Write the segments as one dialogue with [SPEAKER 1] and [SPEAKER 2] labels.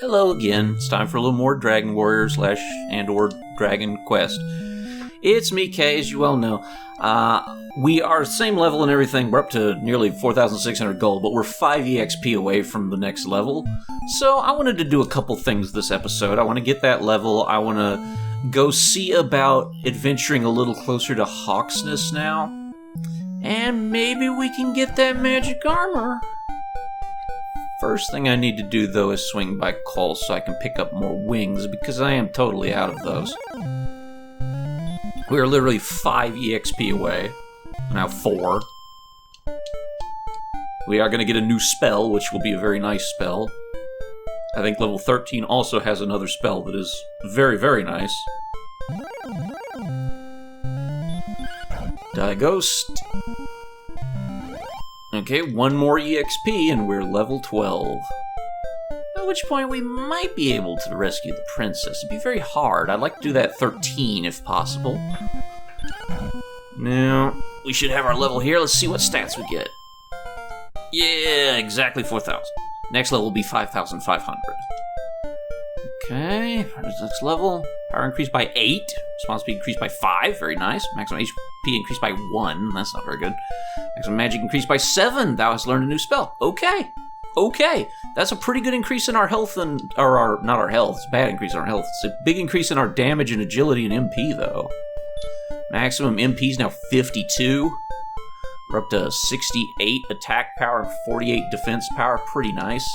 [SPEAKER 1] Hello again. It's time for a little more Dragon Warrior /or Dragon Quest. It's me, Chay, as you well know. We are same level and everything. We're up to nearly 4,600 gold, but we're 5 EXP away from the next level. So I wanted to do a couple things this episode. I want to get that level. I want to go see about adventuring a little closer to Hawksness now. And maybe we can get that magic armor. First thing I need to do, though, is swing by Cole so I can pick up more wings, because I am totally out of those. We are literally 5 EXP away. Now 4. We are going to get a new spell, which will be a very nice spell. I think level 13 also has another spell that is very, very nice. Die Ghost. Okay, 1 more EXP and we're level 12. At which point we might be able to rescue the princess. It'd be very hard. I'd like to do that at 13 if possible. Now, we should have our level here. Let's see what stats we get. Yeah, exactly 4,000. Next level will be 5,500. Okay, next level. Power increased by 8. Response speed increased by 5. Very nice. Maximum HP increased by 1. That's not very good. Maximum magic increased by 7. Thou hast learned a new spell. Okay. That's a pretty good increase in our health and... not our health. It's a bad increase in our health. It's a big increase in our damage and agility and MP, though. Maximum MP is now 52. We're up to 68 attack power and 48 defense power. Pretty nice.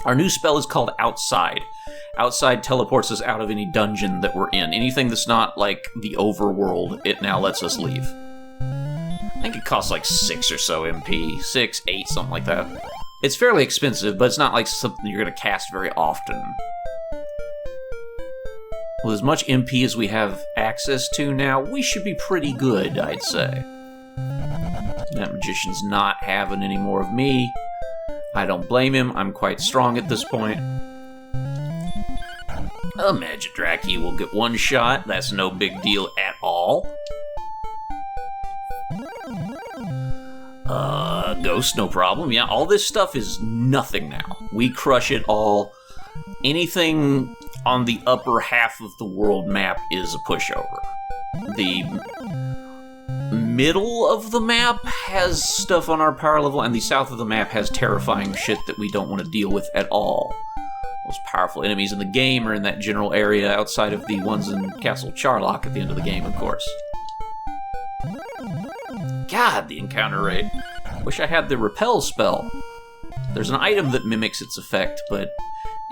[SPEAKER 1] Our new spell is called Outside. Outside teleports us out of any dungeon that we're in. Anything that's not like the overworld, it now lets us leave. I think it costs like 6 or so MP. 6, 8, something like that. It's fairly expensive, but it's not like something you're going to cast very often. With as much MP as we have access to now, we should be pretty good, I'd say. That magician's not having any more of me. I don't blame him. I'm quite strong at this point. A Magic Draki will get 1 shot. That's no big deal at all. Ghost, no problem. Yeah, all this stuff is nothing now. We crush it all. Anything on the upper half of the world map is a pushover. The middle of the map has stuff on our power level, and the south of the map has terrifying shit that we don't want to deal with at all. Most powerful enemies in the game are in that general area outside of the ones in Castle Charlock at the end of the game, of course. God, the encounter rate. Wish I had the repel spell. There's an item that mimics its effect, but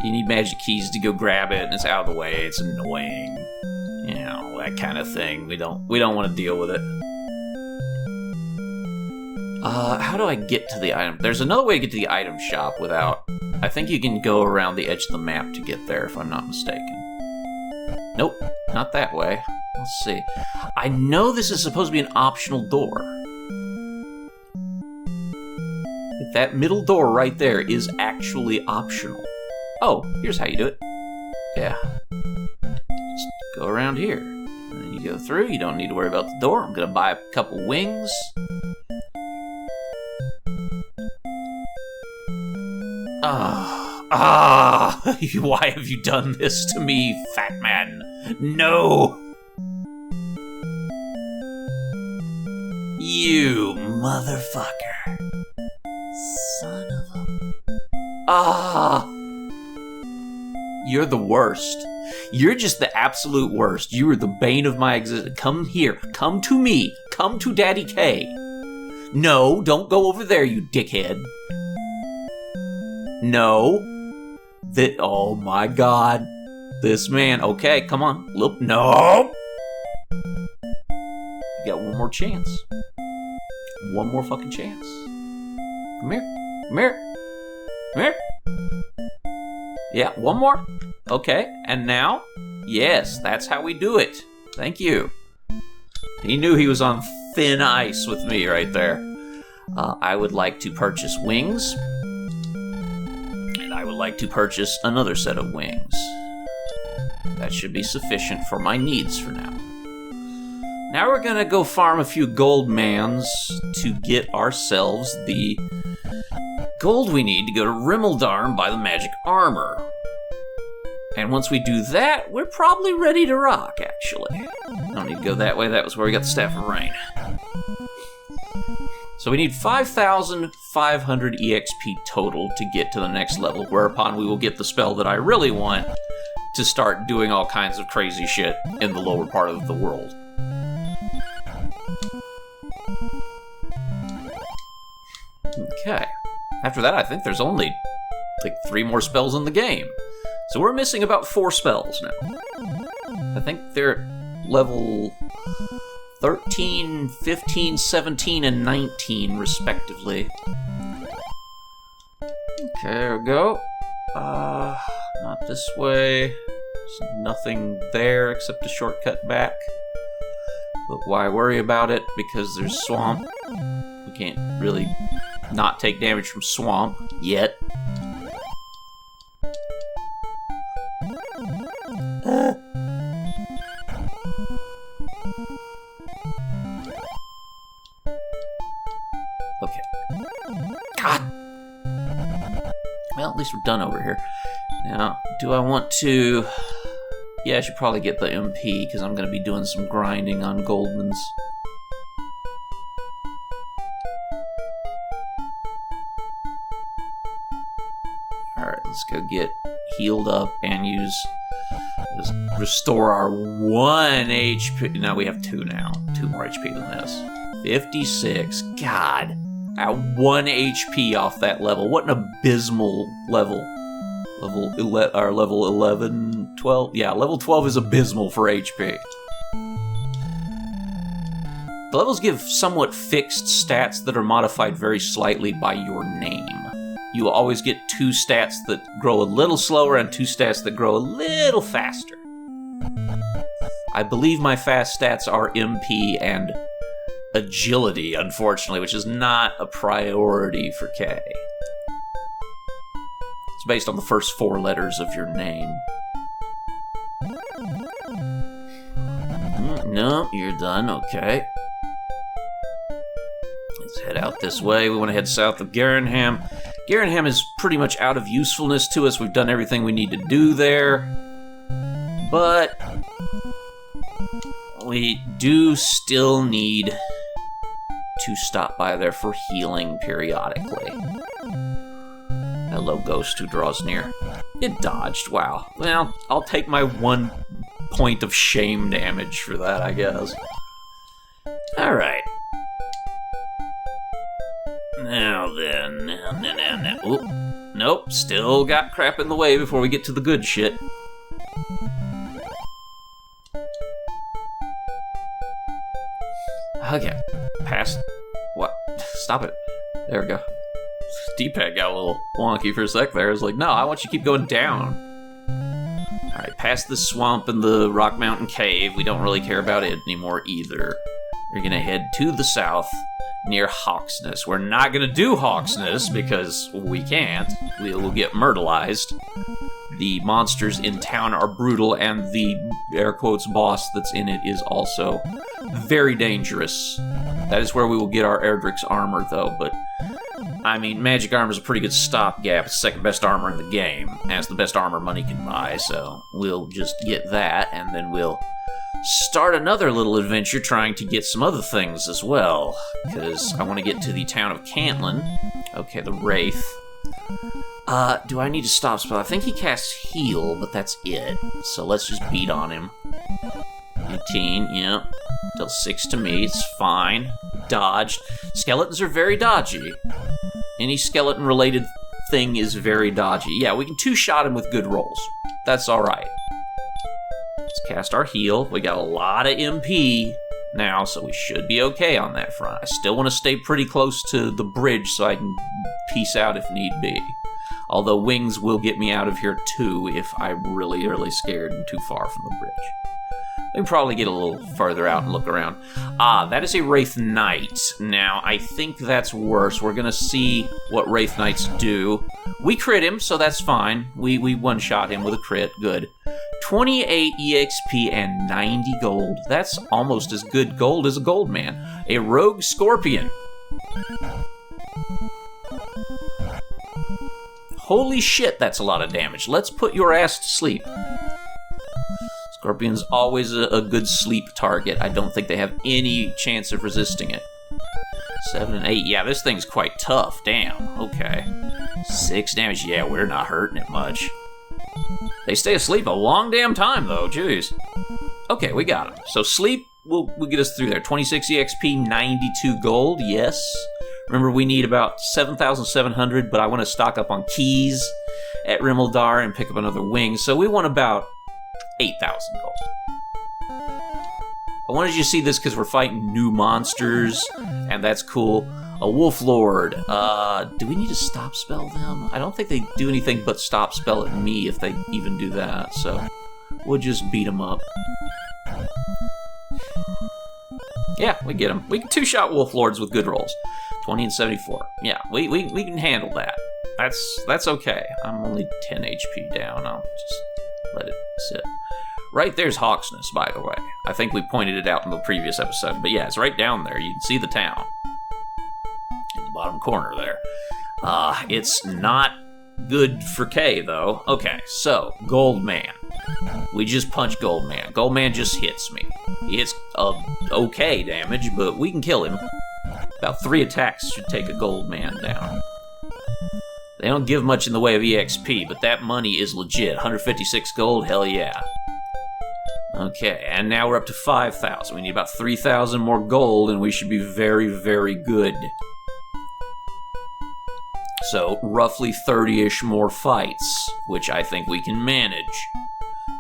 [SPEAKER 1] you need magic keys to go grab it, and it's out of the way. It's annoying. You know, that kind of thing. We don't want to deal with it. How do I get to the item? There's another way to get to the item shop without... I think you can go around the edge of the map to get there, if I'm not mistaken. Nope, not that way. Let's see. I know this is supposed to be an optional door. That middle door right there is actually optional. Oh, here's how you do it. Yeah. Just go around here. And then you go through. You don't need to worry about the door. I'm going to buy a couple wings. Why have you done this to me, fat man? No! You motherfucker. Son of a... You're the worst. You're just the absolute worst. You are the bane of my existence. Come here. Come to me. Come to Daddy K. No, don't go over there, you dickhead. No. Oh my god. This man. Okay, come on. Look. No. You got one more chance. One more fucking chance. Come here. Come here. Come here. Yeah, one more. Okay, and now? Yes, that's how we do it. Thank you. He knew he was on thin ice with me right there. I would like to purchase wings. And I would like to purchase another set of wings. That should be sufficient for my needs for now. Now we're gonna go farm a few gold mans to get ourselves the gold we need to go to Rimmeldar and buy the magic armor. And once we do that, we're probably ready to rock, actually. Don't need to go that way. That was where we got the Staff of Rain. So we need 5,500 EXP total to get to the next level, whereupon we will get the spell that I really want to start doing all kinds of crazy shit in the lower part of the world. Okay. After that, I think there's only, like, 3 more spells in the game. So we're missing about 4 spells now. I think they're level 13, 15, 17, and 19, respectively. Okay, there we go. Not this way. There's nothing there except a shortcut back. But why worry about it? Because there's swamp. We can't really not take damage from swamp yet. Okay. God! Well, at least we're done over here. Now, do I want to... Yeah, I should probably get the MP, because I'm going to be doing some grinding on Goldman's. Alright, let's go get healed up and use... Just restore our 1 HP. No, we have 2 now. 2 more HP than this. 56. God. At 1 HP off that level. What an abysmal level. Level 11, 12. Yeah, level 12 is abysmal for HP. The levels give somewhat fixed stats that are modified very slightly by your name. You will always get 2 stats that grow a little slower and 2 stats that grow a little faster. I believe my fast stats are MP and agility, unfortunately, which is not a priority for K. It's based on the first 4 letters of your name. No, you're done, okay. Let's head out this way. We want to head south of Garenham. Garenham is pretty much out of usefulness to us. We've done everything we need to do there. But we do still need to stop by there for healing periodically. Hello, ghost who draws near. It dodged, wow. Well, I'll take my 1 point of shame damage for that, I guess. Alright. Now then, now. Oop. Nope, still got crap in the way before we get to the good shit. Okay, past... What? Stop it. There we go. D-pad got a little wonky for a sec there. I was like, no, I want you to keep going down. Alright, past the swamp and the Rock Mountain Cave. We don't really care about it anymore either. We're gonna head to the south, near Hawksness. We're not gonna do Hawksness because we can't. We will get myrtleized. The monsters in town are brutal, and the, air quotes, boss that's in it is also very dangerous. That is where we will get our Erdrick's armor, though, but... I mean, magic armor is a pretty good stopgap. It's the second best armor in the game, and it's the best armor money can buy, so we'll just get that, and then we'll start another little adventure trying to get some other things as well, because I want to get to the town of Cantlin. Okay, the Wraith. Do I need to stop spell? I think he casts heal, but that's it. So let's just beat on him. 18, yeah. Dealt 6 to me, it's fine. Dodged. Skeletons are very dodgy. Any skeleton-related thing is very dodgy. Yeah, we can 2-shot him with good rolls. That's alright. Let's cast our heal. We got a lot of MP now, so we should be okay on that front. I still want to stay pretty close to the bridge so I can peace out if need be. Although wings will get me out of here too if I'm really, really scared and too far from the bridge. We can probably get a little further out and look around. Ah, that is a Wraith Knight. Now, I think that's worse. We're gonna see what Wraith Knights do. We crit him, so that's fine. We one-shot him with a crit. Good. 28 EXP and 90 gold. That's almost as good gold as a gold man. A Rogue Scorpion. Holy shit, that's a lot of damage. Let's put your ass to sleep. Scorpion's always a good sleep target. I don't think they have any chance of resisting it. 7 and 8. Yeah, this thing's quite tough. Damn. Okay. 6 damage. Yeah, we're not hurting it much. They stay asleep a long damn time, though. Jeez. Okay, we got them. So sleep will get us through there. 26 EXP, 92 gold. Yes. Remember, we need about 7,700, but I want to stock up on keys at Rimeldar and pick up another wing. So we want about 8,000 gold. I wanted you to see this because we're fighting new monsters, and that's cool. A Wolf Lord. Do we need to stop spell them? I don't think they do anything but stop spell at me if they even do that, so we'll just beat them up. Yeah, we get them. We can two-shot Wolf Lords with good rolls. 20 and 74. Yeah, we can handle that. That's okay. I'm only 10 HP down. I'll just let it sit. Right there's Hawksness, by the way. I think we pointed it out in the previous episode. But yeah, it's right down there. You can see the town. In the bottom corner there. It's not good for K, though. Okay, so, Goldman. We just punch Goldman. Goldman just hits me. He hits okay damage, but we can kill him. About 3 attacks should take a Goldman down. They don't give much in the way of EXP, but that money is legit. 156 gold, hell yeah. Okay, and now we're up to 5,000. We need about 3,000 more gold, and we should be very, very good. So, roughly 30-ish more fights, which I think we can manage.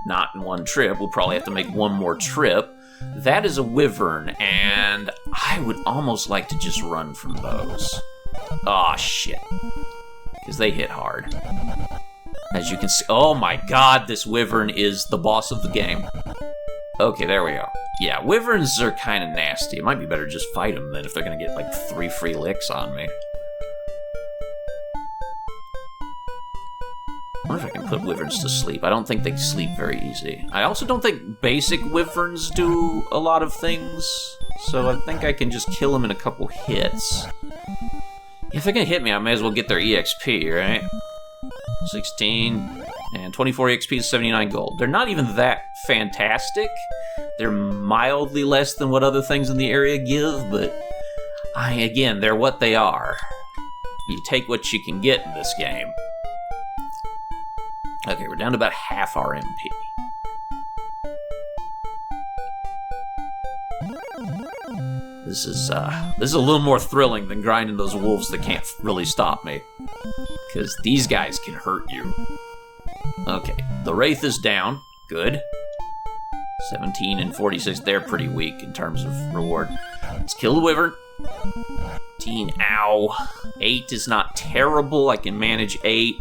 [SPEAKER 1] Not in one trip. We'll probably have to make one more trip. That is a Wyvern, and I would almost like to just run from those. Aw, shit. Because they hit hard. As you can see, oh my god, this Wyvern is the boss of the game. Okay, there we go. Yeah, Wyverns are kind of nasty. It might be better to just fight them then if they're going to get like 3 free licks on me. I wonder if I can put Wyverns to sleep. I don't think they sleep very easy. I also don't think basic Wyverns do a lot of things, so I think I can just kill them in a couple hits. If they're going to hit me, I may as well get their EXP, right? 16 and 24 EXP is 79 gold. They're not even that fantastic. They're mildly less than what other things in the area give, but again, they're what they are. You take what you can get in this game. Okay, we're down to about half our MP. This is a little more thrilling than grinding those wolves that can't really stop me. Because these guys can hurt you. Okay, the Wraith is down. Good. 17 and 46, they're pretty weak in terms of reward. Let's kill the Wyvern. 15, ow. 8 is not terrible, I can manage 8.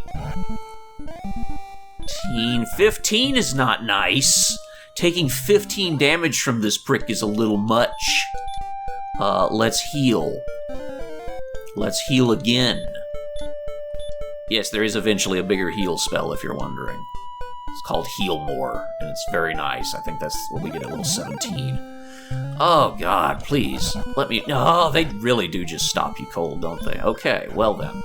[SPEAKER 1] 15 is not nice. Taking 15 damage from this prick is a little much. Let's heal. Let's heal again. Yes, there is eventually a bigger heal spell, if you're wondering. It's called Heal More, and it's very nice. I think that's what we get at level 17. Oh, God, please. Let me... Oh, they really do just stop you cold, don't they? Okay, well then.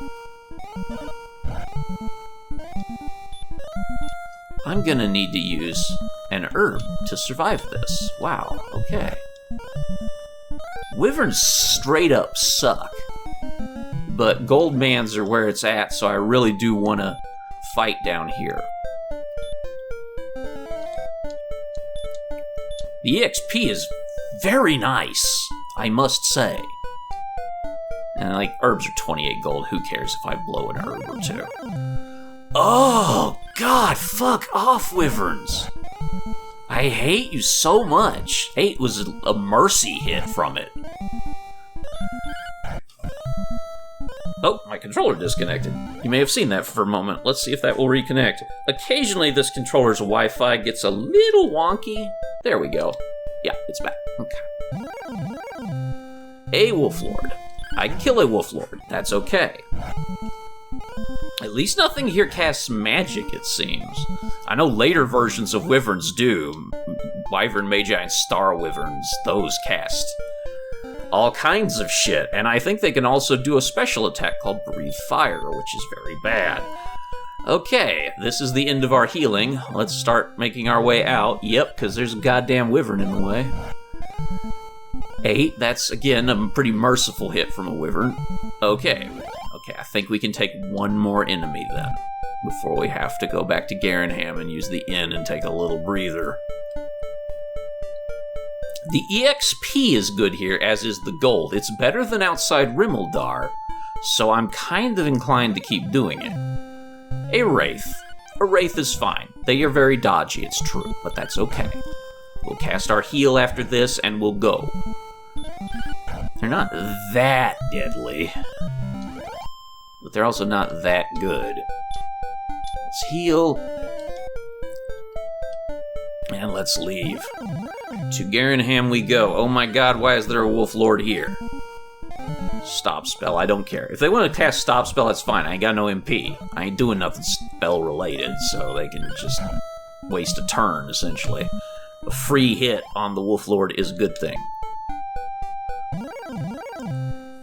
[SPEAKER 1] I'm gonna need to use an herb to survive this. Wow, okay. Wyverns straight up suck. But Goldmans are where it's at, so I really do want to fight down here. The EXP is very nice, I must say. And like, herbs are 28 gold, who cares if I blow an herb or 2? Oh, God, fuck off, Wyverns. I hate you so much. 8 was a mercy hit from it. Oh, my controller disconnected. You may have seen that for a moment. Let's see if that will reconnect. Occasionally, this controller's Wi-Fi gets a little wonky. There we go. Yeah, it's back. Okay. A Wolf Lord. I can kill a Wolf Lord. That's okay. At least nothing here casts magic, it seems. I know later versions of Wyverns do. Wyvern Magi and Star Wyverns, those cast all kinds of shit, and I think they can also do a special attack called Breathe Fire, which is very bad. Okay, this is the end of our healing. Let's start making our way out. Yep, because there's a goddamn wyvern in the way. 8, that's, again, a pretty merciful hit from a wyvern. Okay, I think we can take one more enemy then, before we have to go back to Garenham and use the inn and take a little breather. The EXP is good here, as is the gold. It's better than outside Rimmildar, so I'm kind of inclined to keep doing it. A Wraith. A Wraith is fine. They are very dodgy, it's true, but that's okay. We'll cast our heal after this, and we'll go. They're not that deadly, but they're also not that good. Let's heal, and let's leave. To Garenham we go. Oh my god, why is there a Wolf Lord here? Stop spell, I don't care. If they want to cast stop spell, that's fine. I ain't got no MP. I ain't doing nothing spell related, so they can just waste a turn, essentially. A free hit on the Wolf Lord is a good thing.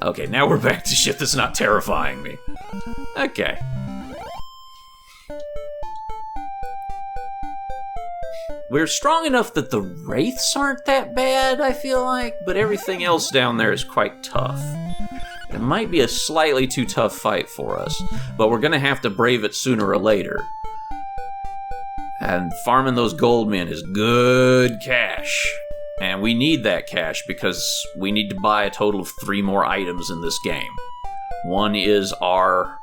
[SPEAKER 1] Okay, now we're back to shit that's not terrifying me. Okay. We're strong enough that the Wraiths aren't that bad, I feel like, but everything else down there is quite tough. It might be a slightly too tough fight for us, but we're gonna have to brave it sooner or later. And farming those gold men is good cash. And we need that cash because we need to buy a total of 3 more items in this game. One is our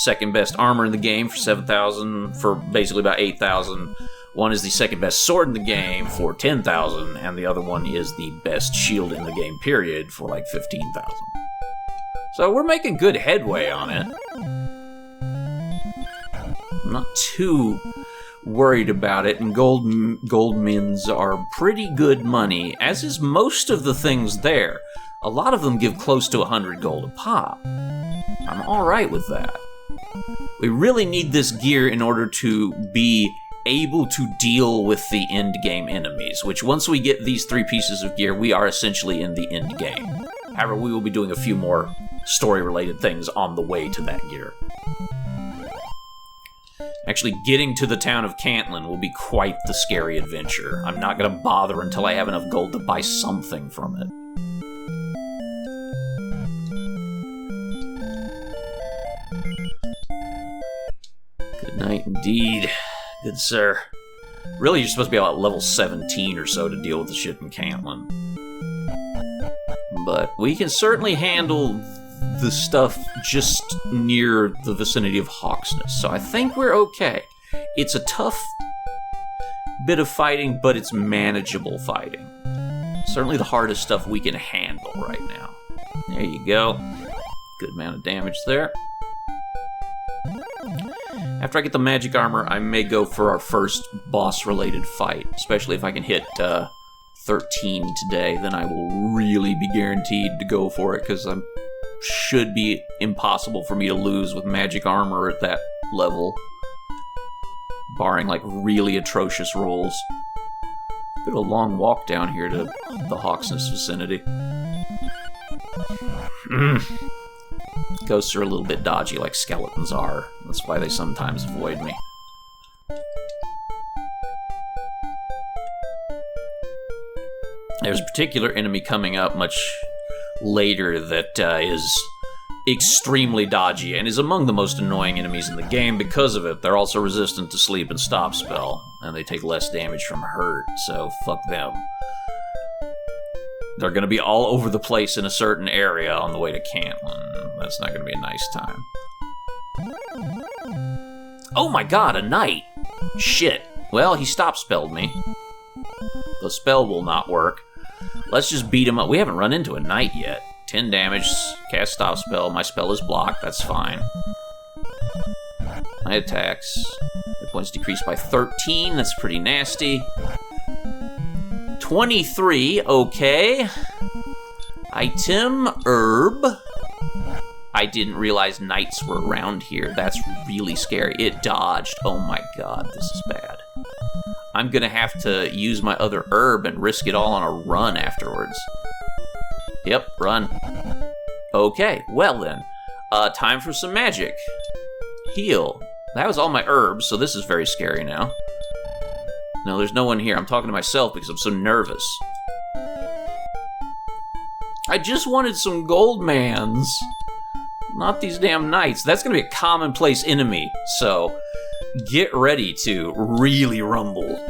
[SPEAKER 1] second best armor in the game for 7,000, for basically about 8,000. One is the second best sword in the game for 10,000, and the other one is the best shield in the game, period, for like 15,000. So we're making good headway on it. I'm not too worried about it, and gold mins are pretty good money, as is most of the things there. A lot of them give close to 100 gold a pop. I'm alright with that. We really need this gear in order to be able to deal with the end game enemies, which once we get these 3 pieces of gear, we are essentially in the end game. However, we will be doing a few more story-related things on the way to that gear. Actually, getting to the town of Cantlin will be quite the scary adventure. I'm not going to bother until I have enough gold to buy something from it. Good night indeed, good sir. Really, you're supposed to be about level 17 or so to deal with the shit in Cantlin. But we can certainly handle the stuff just near the vicinity of Hawksness, so I think we're okay. It's a tough bit of fighting, but it's manageable fighting. Certainly the hardest stuff we can handle right now. There you go. Good amount of damage there. After I get the magic armor, I may go for our first boss-related fight, especially if I can hit 13 today, then I will really be guaranteed to go for it, because I'm should be impossible for me to lose with magic armor at that level, barring like really atrocious rolls. Bit of a long walk down here to the Hawksness vicinity. Ghosts are a little bit dodgy like skeletons are. That's why they sometimes avoid me. There's a particular enemy coming up much later that is extremely dodgy and is among the most annoying enemies in the game because of it. They're also resistant to sleep and stop spell, and they take less damage from hurt, so fuck them. They're going to be all over the place in a certain area on the way to Cantlin. That's not going to be a nice time. Oh my god, a knight! Shit. Well, he stop spelled me. The spell will not work. Let's just beat him up. We haven't run into a knight yet. 10 damage, cast stop spell. My spell is blocked, that's fine. My attacks. Hit points decreased by 13, that's pretty nasty. 23, okay. Item, herb. I didn't realize knights were around here. That's really scary. It dodged. Oh my god, this is bad. I'm gonna have to use my other herb and risk it all on a run afterwards. Yep, run. Okay, well then. Time for some magic. Heal. That was all my herbs, so this is very scary now. No, there's no one here. I'm talking to myself because I'm so nervous. I just wanted some gold mans. Not these damn knights. That's going to be a commonplace enemy, so get ready to really rumble.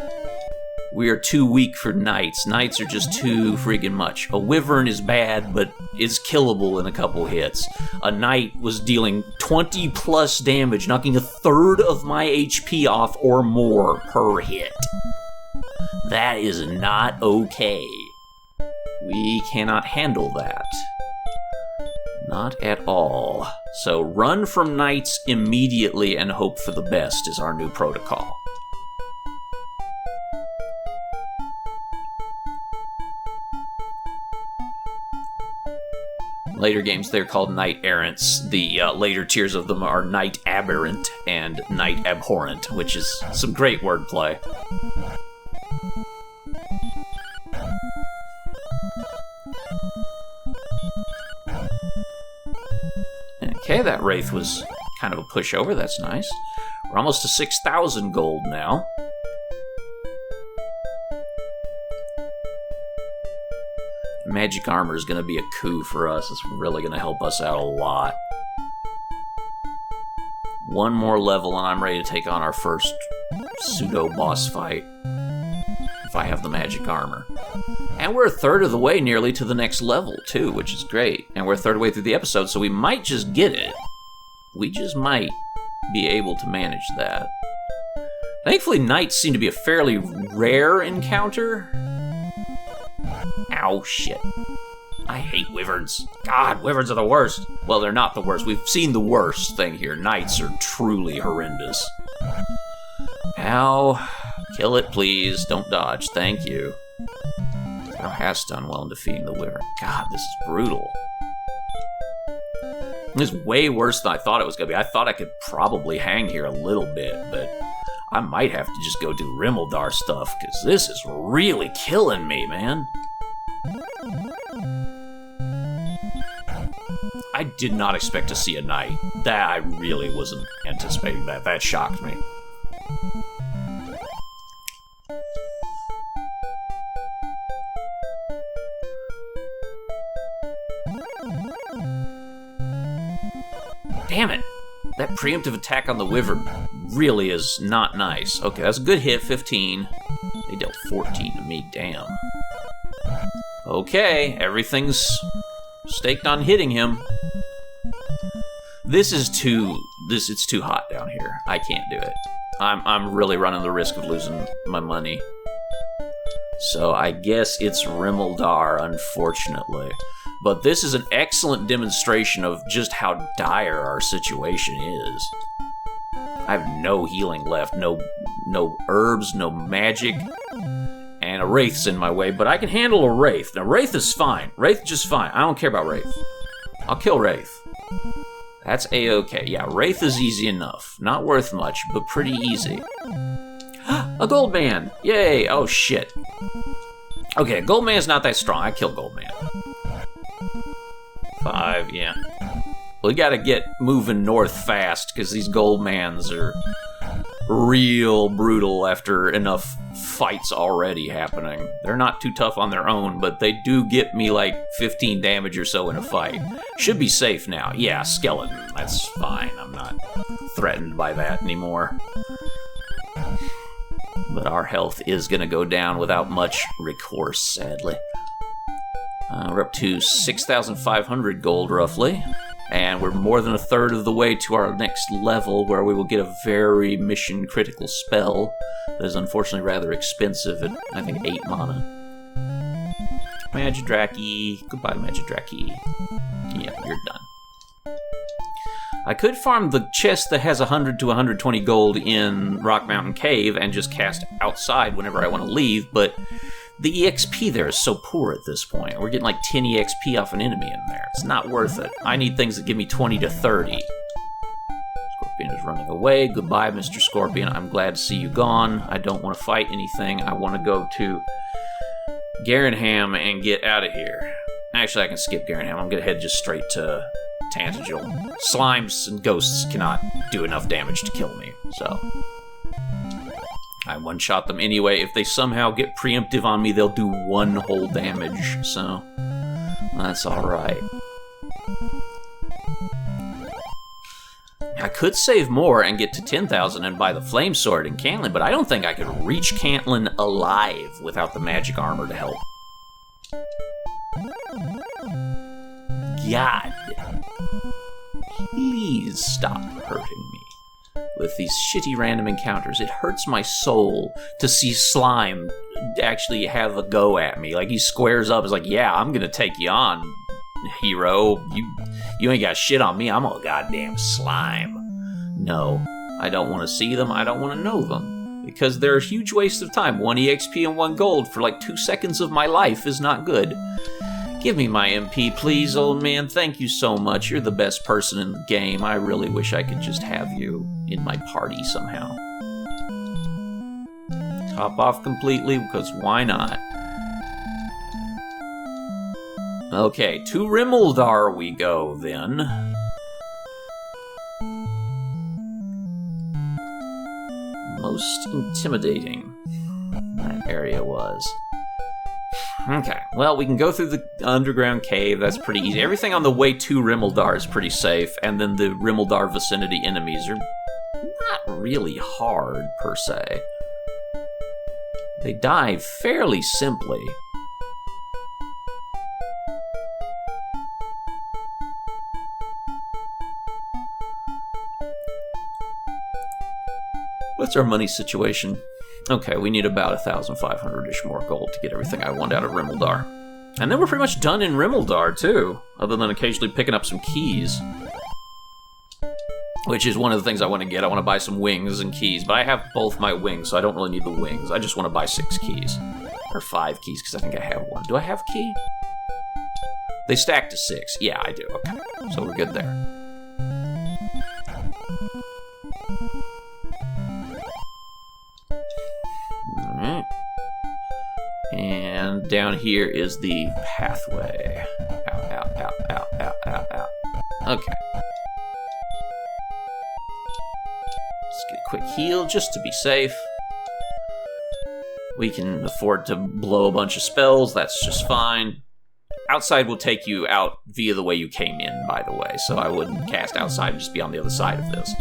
[SPEAKER 1] We are too weak for knights. Knights are just too friggin' much. A wyvern is bad, but is killable in a couple hits. A knight was dealing 20 plus damage, knocking a third of my HP off or more per hit. That is not okay. We cannot handle that. Not at all. So run from knights immediately and hope for the best is our new protocol. Later games, they're called Knight Errants. The later tiers of them are Knight Aberrant and Knight Abhorrent, which is some great wordplay. Okay, that Wraith was kind of a pushover. That's nice. We're almost to 6,000 gold now. Magic armor is going to be a coup for us. It's really going to help us out a lot. One more level and I'm ready to take on our first pseudo-boss fight. If I have the magic armor. And we're a third of the way nearly to the next level, too, which is great. And we're a third of the way through the episode, so we might just get it. We just might be able to manage that. Thankfully, knights seem to be a fairly rare encounter. Ow, shit. I hate wyverns. God, wyverns are the worst. Well, they're not the worst. We've seen the worst thing here. Knights are truly horrendous. Ow. Kill it, please. Don't dodge. Thank you. Thou hast done well in defeating the wyvern. God, this is brutal. This is way worse than I thought it was going to be. I thought I could probably hang here a little bit, but I might have to just go do Rimmeldar stuff, because this is really killing me, man. I did not expect to see a knight. That I really wasn't anticipating that. That shocked me. Damn it! That preemptive attack on the wyvern really is not nice. Okay, that's a good hit, 15. They dealt 14 to me, damn. Okay, everything's staked on hitting him. It's too hot down here. I can't do it. I'm really running the risk of losing my money. So I guess it's Rimmeldar, unfortunately. But this is an excellent demonstration of just how dire our situation is. I have no healing left, no herbs, no magic, and a Wraith's in my way, but I can handle a Wraith. Now, Wraith is fine. Wraith just fine. I don't care about Wraith. I'll kill Wraith. That's a-okay. Yeah, Wraith is easy enough. Not worth much, but pretty easy. A gold man! Yay! Oh, shit. Okay, gold man's not that strong. I kill gold man. 5, yeah. We gotta get moving north fast, because these gold mans are real brutal after enough fights already happening. They're not too tough on their own, but they do get me like 15 damage or so in a fight. Should be safe now. Yeah, skeleton. That's fine. I'm not threatened by that anymore. But our health is gonna go down without much recourse, sadly. We're up to 6,500 gold, roughly. And we're more than a third of the way to our next level, where we will get a very mission-critical spell that is unfortunately rather expensive at, I think, 8 mana. Magidraki. Goodbye, Magidraki. Yeah, you're done. I could farm the chest that has 100 to 120 gold in Rock Mountain Cave and just cast outside whenever I want to leave, but the EXP there is so poor at this point. We're getting like 10 EXP off an enemy in there. It's not worth it. I need things that give me 20 to 30. Scorpion is running away. Goodbye, Mr. Scorpion. I'm glad to see you gone. I don't want to fight anything. I want to go to Garenham and get out of here. Actually, I can skip Garenham. I'm going to head just straight to Tangential. Slimes and ghosts cannot do enough damage to kill me, so I one-shot them anyway. If they somehow get preemptive on me, they'll do 1 whole damage, so that's alright. I could save more and get to 10,000 and buy the Flame Sword in Cantlin, but I don't think I could reach Cantlin alive without the magic armor to help. God. Please stop hurting me with these shitty random encounters. It hurts my soul to see Slime actually have a go at me. Like, he squares up, is like, yeah, I'm gonna take you on, hero. You ain't got shit on me. I'm a goddamn slime. No, I don't want to see them. I don't want to know them. Because they're a huge waste of time. 1 EXP and 1 gold for like 2 seconds of my life is not good. Give me my MP, please, old man. Thank you so much. You're the best person in the game. I really wish I could just have you in my party somehow. Top off completely, because why not? Okay, to Rimuldar we go, then. Most intimidating that area was. Okay, well, we can go through the underground cave. That's pretty easy. Everything on the way to Rimuldar is pretty safe, and then the Rimuldar vicinity enemies are not really hard, per se. They die fairly simply. What's our money situation? Okay, we need about 1,500-ish more gold to get everything I want out of Rimuldar. And then we're pretty much done in Rimuldar, too, other than occasionally picking up some keys. Which is one of the things I want to get. I want to buy some wings and keys, but I have both my wings, so I don't really need the wings. I just want to buy 6 keys. Or 5 keys, because I think I have 1. Do I have a key? They stack to 6. Yeah, I do. Okay, so we're good there. Alright. And down here is the pathway. Out. Okay. Let's get a quick heal just to be safe. We can afford to blow a bunch of spells, that's just fine. Outside will take you out via the way you came in, by the way, so I wouldn't cast outside and just be on the other side of this.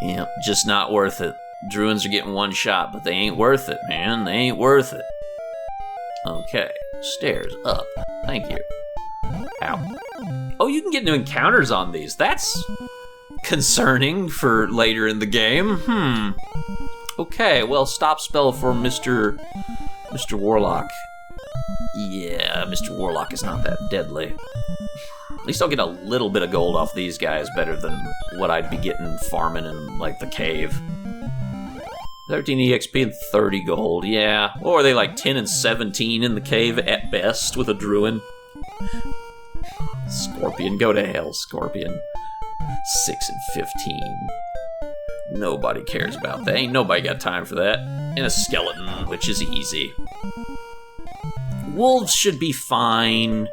[SPEAKER 1] Yep, just not worth it. Druids are getting 1 shot, but they ain't worth it, man. They ain't worth it. Okay, stairs up. Thank you. Ow. Oh, you can get new encounters on these. That's concerning for later in the game. Okay, well, stop spell for Mr. Warlock. Yeah, Mr. Warlock is not that deadly. At least I'll get a little bit of gold off these guys, better than what I'd be getting farming in, like, the cave. 13 EXP and 30 gold, yeah. Or are they like 10 and 17 in the cave at best with a druid? Scorpion, go to hell, Scorpion. 6 and 15. Nobody cares about that. Ain't nobody got time for that. And a skeleton, which is easy. Wolves should be fine.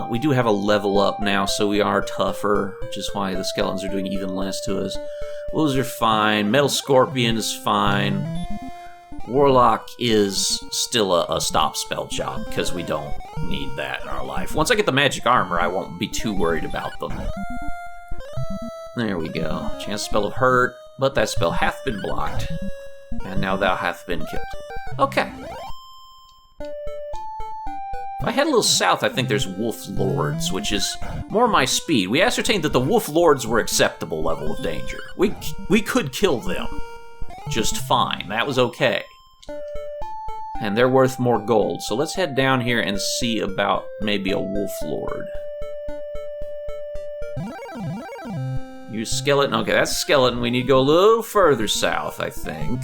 [SPEAKER 1] We do have a level up now, so we are tougher, which is why the skeletons are doing even less to us. Wolves are fine. Metal Scorpion is fine. Warlock is still a stop spell job, because we don't need that in our life. Once I get the magic armor, I won't be too worried about them. There we go. Chance spell of hurt, but that spell hath been blocked. And now thou hath been killed. Okay. If I head a little south, I think there's Wolf Lords, which is more my speed. We ascertained that the Wolf Lords were acceptable level of danger. We could kill them just fine. That was okay. And they're worth more gold. So let's head down here and see about maybe a Wolf Lord. Use skeleton. Okay, that's a skeleton. We need to go a little further south, I think.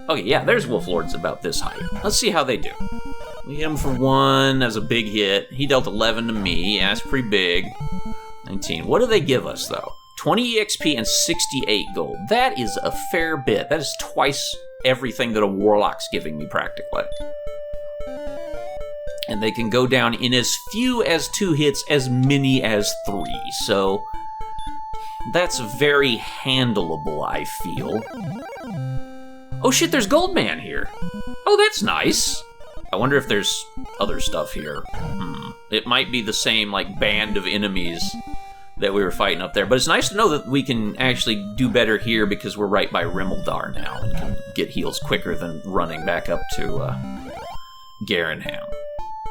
[SPEAKER 1] Okay, yeah, there's Wolf Lords about this height. Let's see how they do. We hit him for 1. That was a big hit. He dealt 11 to me. Yeah, that's pretty big. 19. What do they give us, though? 20 EXP and 68 gold. That is a fair bit. That is twice everything that a warlock's giving me, practically. And they can go down in as few as 2 hits, as many as 3. So that's very handleable, I feel. Oh shit, there's Goldman here. Oh, that's nice. I wonder if there's other stuff here. It might be the same, like, band of enemies that we were fighting up there. But it's nice to know that we can actually do better here because we're right by Rimmildar now and can get heals quicker than running back up to Garenham.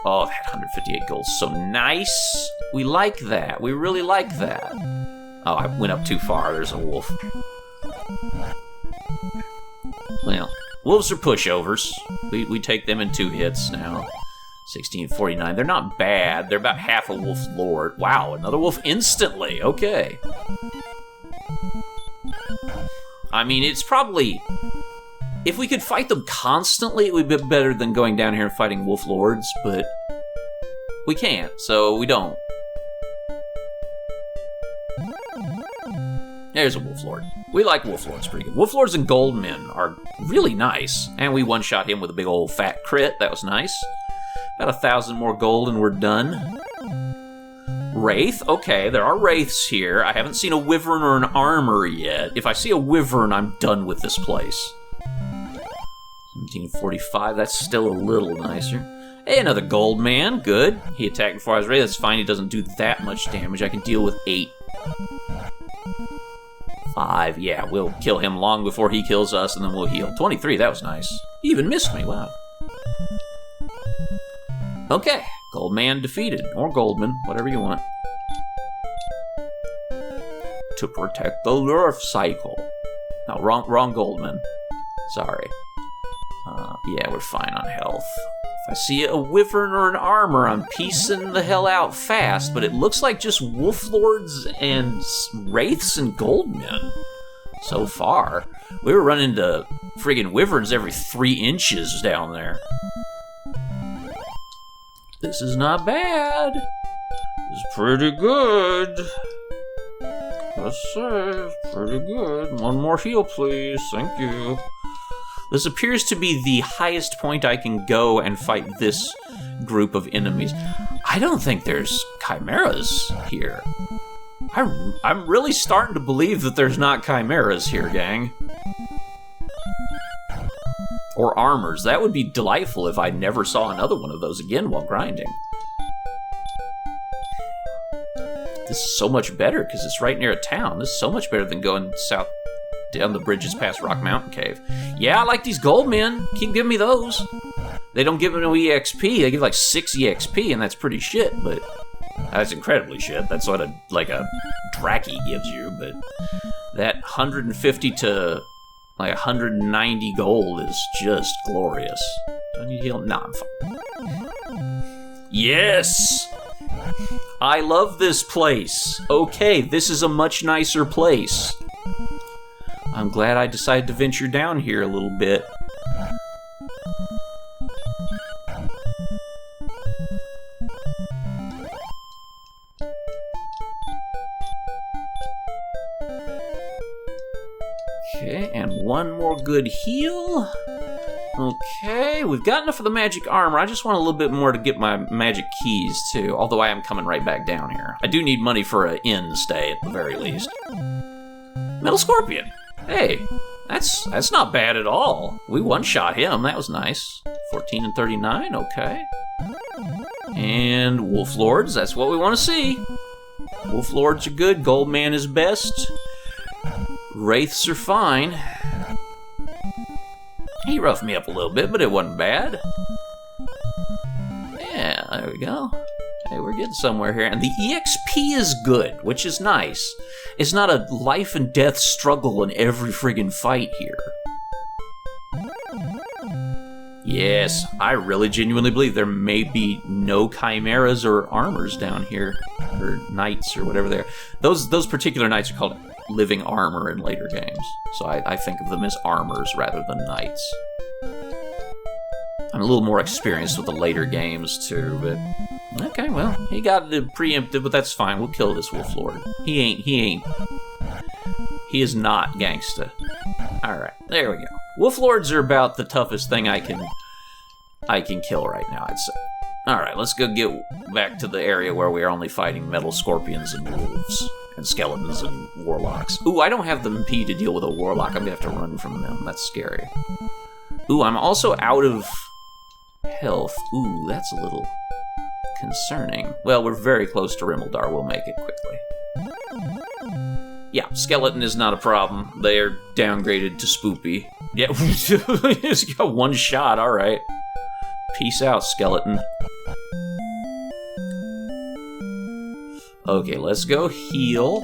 [SPEAKER 1] Oh, that 158 gold's so nice. We like that. We really like that. Oh, I went up too far. There's a wolf. Well, wolves are pushovers. We take them in 2 hits now. 1649. They're not bad. They're about half a wolf lord. Wow, another wolf instantly. Okay. I mean, it's probably... If we could fight them constantly, it would be better than going down here and fighting wolf lords, but we can't, so we don't. There's a wolf lord. We like wolf lords pretty good. Wolf lords and goldmen are really nice, and we one-shot him with a big old fat crit. That was nice. About 1,000 more gold and we're done. Wraith. Okay, there are wraiths here. I haven't seen a wyvern or an armor yet. If I see a wyvern, I'm done with this place. 1745, that's still a little nicer. Hey, another gold man. Good. He attacked before I was ready. That's fine. He doesn't do that much damage. I can deal with 8. 5. Yeah, we'll kill him long before he kills us, and then we'll heal. 23, that was nice. He even missed me. Wow. Okay. Gold man defeated. Or goldman. Whatever you want. To protect the Lurf cycle. No, wrong goldman. Sorry. Yeah, we're fine on health. If I see a wyvern or an armor, I'm piecing the hell out fast, but it looks like just wolf lords and wraiths and goldmen so far. We were running into friggin' wyverns every 3 inches down there. This is not bad. This is pretty good. Let's say it's pretty good. 1 more heal, please. Thank you. This appears to be the highest point I can go and fight this group of enemies. I don't think there's chimeras here. I'm really starting to believe that there's not chimeras here, gang. Or armors. That would be delightful if I never saw another one of those again while grinding. This is so much better because it's right near a town. This is so much better than going south down the bridges past Rock Mountain Cave. Yeah, I like these gold men. Keep giving me those. They don't give me no EXP. They give like 6 EXP, and that's pretty shit, but that's incredibly shit. That's what a Draki gives you, but that 150 to like 190 gold is just glorious. Do I need heal? Nah, I'm fine. Yes! I love this place. Okay, this is a much nicer place. I'm glad I decided to venture down here a little bit. Okay, and 1 more good heal. Okay, we've got enough of the magic armor. I just want a little bit more to get my magic keys, too. Although I am coming right back down here. I do need money for an inn stay, at the very least. Metal Scorpion. Hey, that's not bad at all. We one-shot him. That was nice. 14 and 39. Okay. And Wolf Lords. That's what we want to see. Wolf Lords are good. Goldman is best. Wraiths are fine. He roughed me up a little bit, but it wasn't bad. Yeah, there we go. Hey, we're getting somewhere here. And the EXP is good, which is nice. It's not a life and death struggle in every friggin' fight here. Yes, I really genuinely believe there may be no chimeras or armors down here. Or knights or whatever they're. Those particular knights are called living armor in later games. So I think of them as armors rather than knights. I'm a little more experienced with the later games too, but okay, well, he got it preempted, but that's fine. We'll kill this Wolf Lord. He is not gangsta. Alright, there we go. Wolf Lords are about the toughest thing I can kill right now, I'd say. Alright, let's go get back to the area where we are only fighting metal scorpions and wolves. And skeletons and warlocks. Ooh, I don't have the MP to deal with a warlock. I'm gonna have to run from them. That's scary. Ooh, I'm also out of health. Ooh, that's a little concerning. Well, we're very close to Rimmildar. We'll make it quickly. Yeah, skeleton is not a problem. They're downgraded to spoopy. Yeah, just got one shot. All right. Peace out, skeleton. Okay, let's go heal.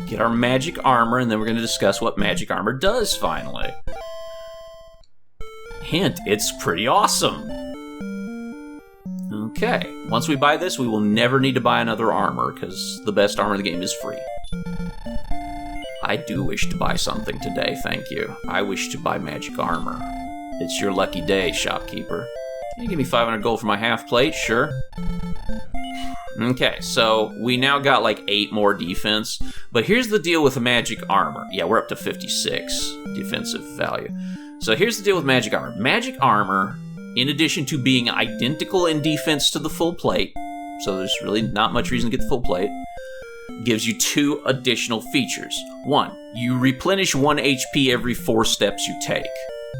[SPEAKER 1] Get our magic armor, and then we're going to discuss what magic armor does, finally. Hint, it's pretty awesome. Okay, once we buy this, we will never need to buy another armor, because the best armor in the game is free. I do wish to buy something today, thank you. I wish to buy magic armor. It's your lucky day, shopkeeper. Can you give me 500 gold for my half plate? Sure. Okay, so we now got like 8 more defense, but here's the deal with the magic armor. Yeah, we're up to 56 defensive value. So here's the deal with magic armor. Magic armor, in addition to being identical in defense to the full plate, so there's really not much reason to get the full plate, gives you 2 additional features. 1, you replenish 1 HP every 4 steps you take.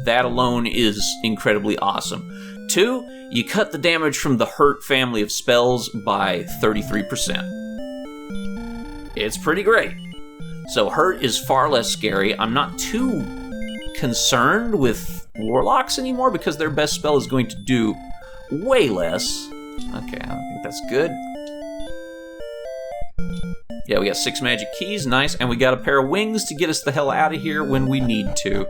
[SPEAKER 1] That alone is incredibly awesome. 2, you cut the damage from the Hurt family of spells by 33%. It's pretty great. So Hurt is far less scary. I'm not too concerned with Warlocks anymore because their best spell is going to do way less. Okay, I think that's good. Yeah, we got 6 magic keys, nice, and we got a pair of wings to get us the hell out of here when we need to.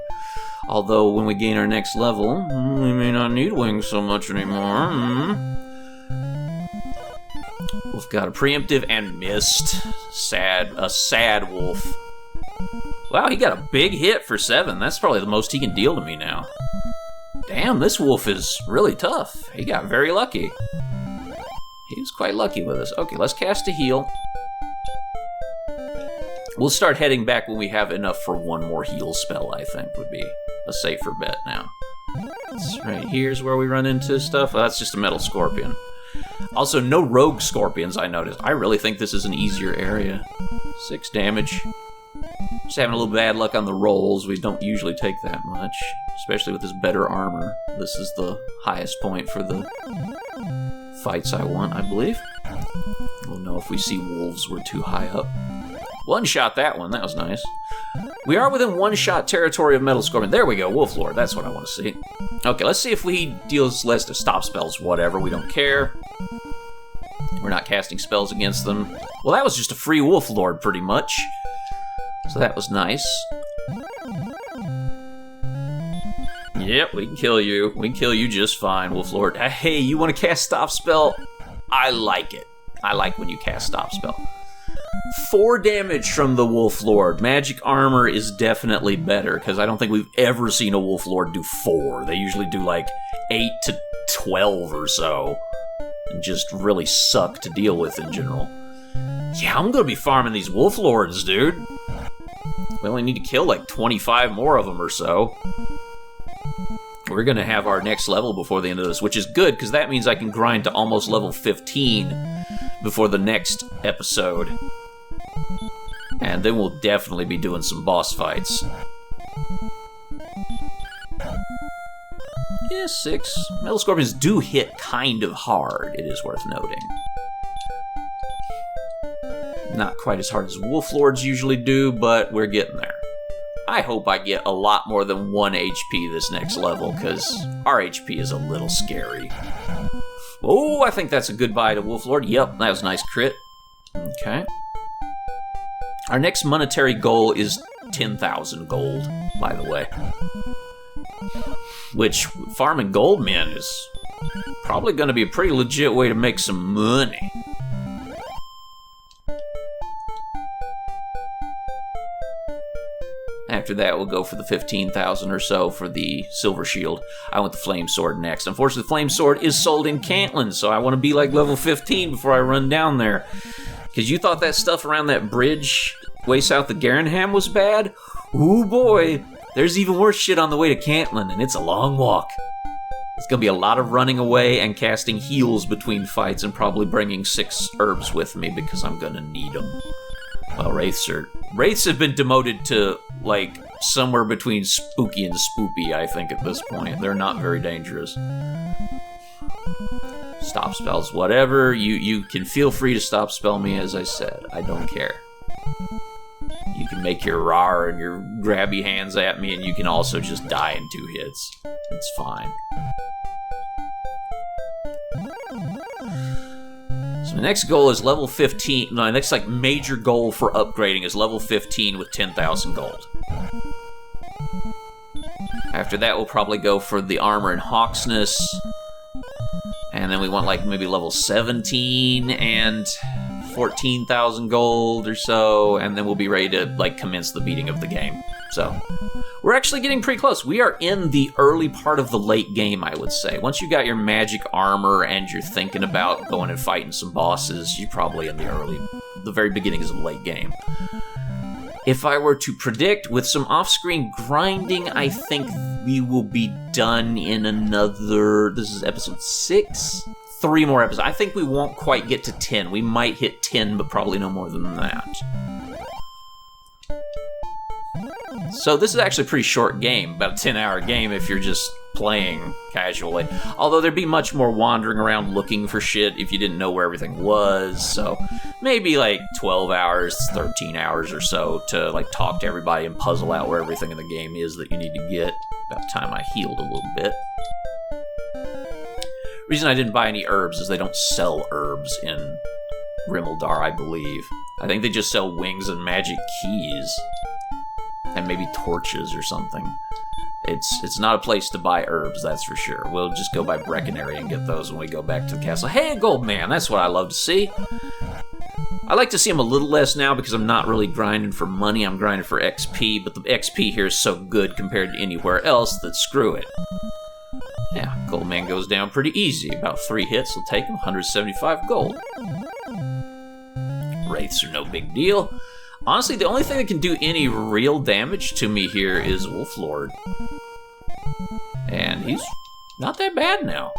[SPEAKER 1] Although, when we gain our next level, we may not need wings so much anymore. We've got a preemptive and missed. A sad wolf. Wow, he got a big hit for 7. That's probably the most he can deal to me now. Damn, this wolf is really tough. He got very lucky. He was quite lucky with us. Okay, let's cast a heal. We'll start heading back when we have enough for 1 more heal spell, I think, would be a safer bet now. That's right, here's where we run into stuff. Oh, that's just a metal scorpion. Also, no rogue scorpions, I noticed. I really think this is an easier area. 6 damage. Just having a little bad luck on the rolls. We don't usually take that much, especially with this better armor. This is the highest point for the fights I want, I believe. We'll know if we see wolves we're too high up. One-shot that one, that was nice. We are within 1-shot territory of Metal Scorpion. There we go, Wolf Lord, that's what I want to see. Okay, let's see if he deals less to stop spells, whatever, we don't care. We're not casting spells against them. Well, that was just a free Wolf Lord, pretty much. So that was nice. Yep, we can kill you. We can kill you just fine, Wolf Lord. Hey, you want to cast Stop Spell? I like it. I like when you cast Stop Spell. 4 damage from the Wolf Lord. Magic armor is definitely better, because I don't think we've ever seen a Wolf Lord do 4. They usually do like 8 to 12 or so, and just really suck to deal with in general. Yeah, I'm gonna be farming these Wolf Lords, dude. We only need to kill like 25 more of them or so. We're gonna have our next level before the end of this, which is good, because that means I can grind to almost level 15 before the next episode. And then we'll definitely be doing some boss fights. Yeah, 6. Metal Scorpions do hit kind of hard, it is worth noting. Not quite as hard as Wolf Lords usually do, but we're getting there. I hope I get a lot more than 1 HP this next level, because our HP is a little scary. Oh, I think that's a goodbye to Wolf Lord. Yep, that was a nice crit. Okay. Our next monetary goal is 10,000 gold, by the way. Which, farming gold, man, is probably going to be a pretty legit way to make some money. After that, we'll go for the 15,000 or so for the Silver Shield. I want the Flame Sword next. Unfortunately, the Flame Sword is sold in Cantland, so I want to be like level 15 before I run down there. Because you thought that stuff around that bridge way south of Garenham was bad? Ooh boy, There's even worse shit on the way to Cantlin, and it's a long walk. It's gonna be a lot of running away and casting heals between fights and probably bringing 6 herbs with me because I'm gonna need them. Well, Wraiths have been demoted to, like, somewhere between spooky and spoopy, I think, at this point. They're not very dangerous. Stop spells, whatever. You can feel free to stop spell me, as I said. I don't care. You can make your rar and your grabby hands at me, and you can also just die in 2 hits. It's fine. So my next goal is level 15. No, my next like major goal for upgrading is level 15 with 10,000 gold. After that, we'll probably go for the armor and hawksness. And then we want like maybe level 17 and 14,000 gold or so, and then we'll be ready to like commence the beating of the game. So we're actually getting pretty close. We are in the early part of the late game, I would say. Once you got your magic armor and you're thinking about going and fighting some bosses, you're probably in the very beginnings of the late game. If I were to predict, with some off-screen grinding, I think we will be done in another... This is episode 6? 3 more episodes. I think we won't quite get to 10. We might hit 10, but probably no more than that. So this is actually a pretty short game, about a 10-hour game if you're just playing casually. Although there'd be much more wandering around looking for shit if you didn't know where everything was. So maybe like 12 hours, 13 hours or so to like talk to everybody and puzzle out where everything in the game is that you need to get. About time I healed a little bit. Reason I didn't buy any herbs is they don't sell herbs in Rimeldar, I believe. I think they just sell wings and magic keys. And maybe torches or something. It's not a place to buy herbs, that's for sure. We'll just go by Breckenary and get those when we go back to the castle. Hey, Gold Man, that's what I love to see. I like to see him a little less now because I'm not really grinding for money, I'm grinding for XP, but the XP here is so good compared to anywhere else that screw it. Yeah, Gold Man goes down pretty easy. About 3 hits will take him, 175 gold. Wraiths are no big deal. Honestly, the only thing that can do any real damage to me here is Wolflord. And he's not that bad now.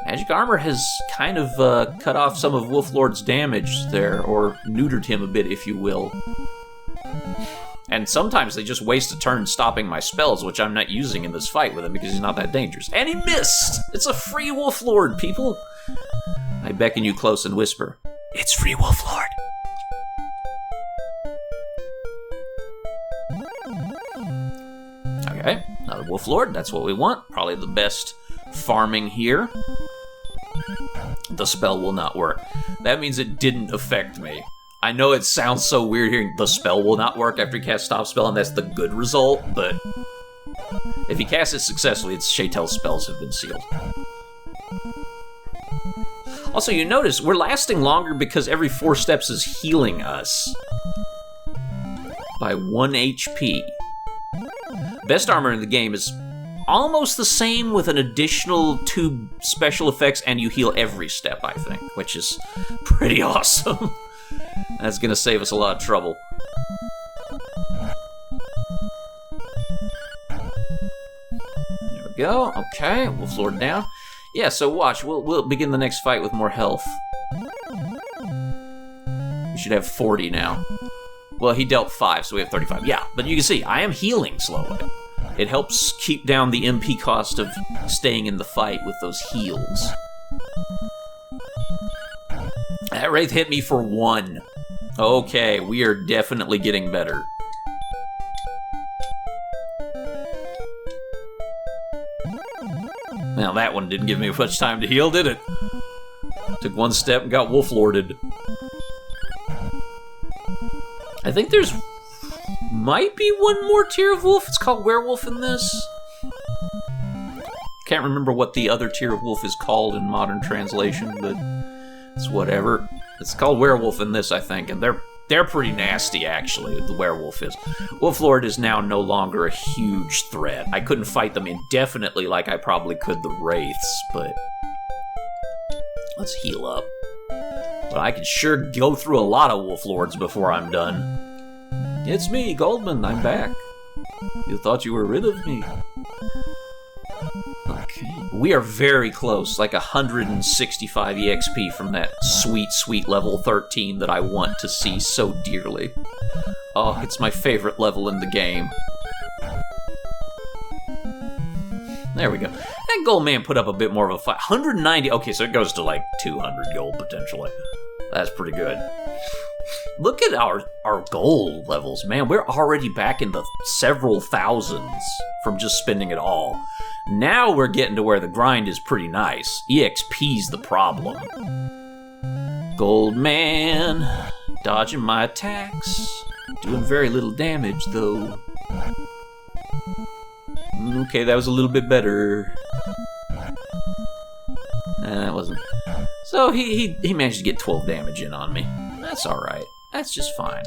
[SPEAKER 1] Magic Armor has kind of cut off some of Wolflord's damage there, or neutered him a bit, if you will. And sometimes they just waste a turn stopping my spells, which I'm not using in this fight with him because he's not that dangerous. And he missed! It's a free Wolflord, people! I beckon you close and whisper, it's free Wolflord! Okay, another Wolflord, that's what we want. Probably the best farming here. The spell will not work. That means it didn't affect me. I know it sounds so weird hearing the spell will not work after you cast Stop Spell, and that's the good result, but if you cast it successfully, it's Shaytel's spells have been sealed. Also, you notice, we're lasting longer because every 4 steps is healing us by 1 HP. Best armor in the game is almost the same with an additional 2 special effects, and you heal every step, I think, which is pretty awesome. That's gonna save us a lot of trouble. There we go. Okay, we'll floor it down. Yeah, so watch. We'll begin the next fight with more health. We should have 40 now. Well, he dealt 5, so we have 35. Yeah, but you can see, I am healing slowly. It helps keep down the MP cost of staying in the fight with those heals. That Wraith hit me for 1. Okay, we are definitely getting better. Now that one didn't give me much time to heal, did it? Took 1 step and got Wolflorded. I think there's might be 1 more tier of wolf. It's called werewolf in this. Can't remember what the other tier of wolf is called in modern translation, but it's whatever. It's called werewolf in this, I think, and they're pretty nasty, actually, the werewolf is. Wolflord is now no longer a huge threat. I couldn't fight them indefinitely like I probably could the wraiths, but let's heal up. But I could sure go through a lot of Wolflords before I'm done. It's me, Goldman, I'm back. You thought you were rid of me. Okay. We are very close, like 165 EXP from that sweet, sweet level 13 that I want to see so dearly. Oh, it's my favorite level in the game. There we go. That gold man put up a bit more of a fight. 190. Okay, so it goes to like 200 gold potentially. That's pretty good. Look at our gold levels, man. We're already back in the several thousands from just spending it all. Now we're getting to where the grind is pretty nice. EXP's the problem. Gold man, dodging my attacks. Doing very little damage, though. Okay, that was a little bit better. Nah, that wasn't. So he managed to get 12 damage in on me. That's alright. That's just fine.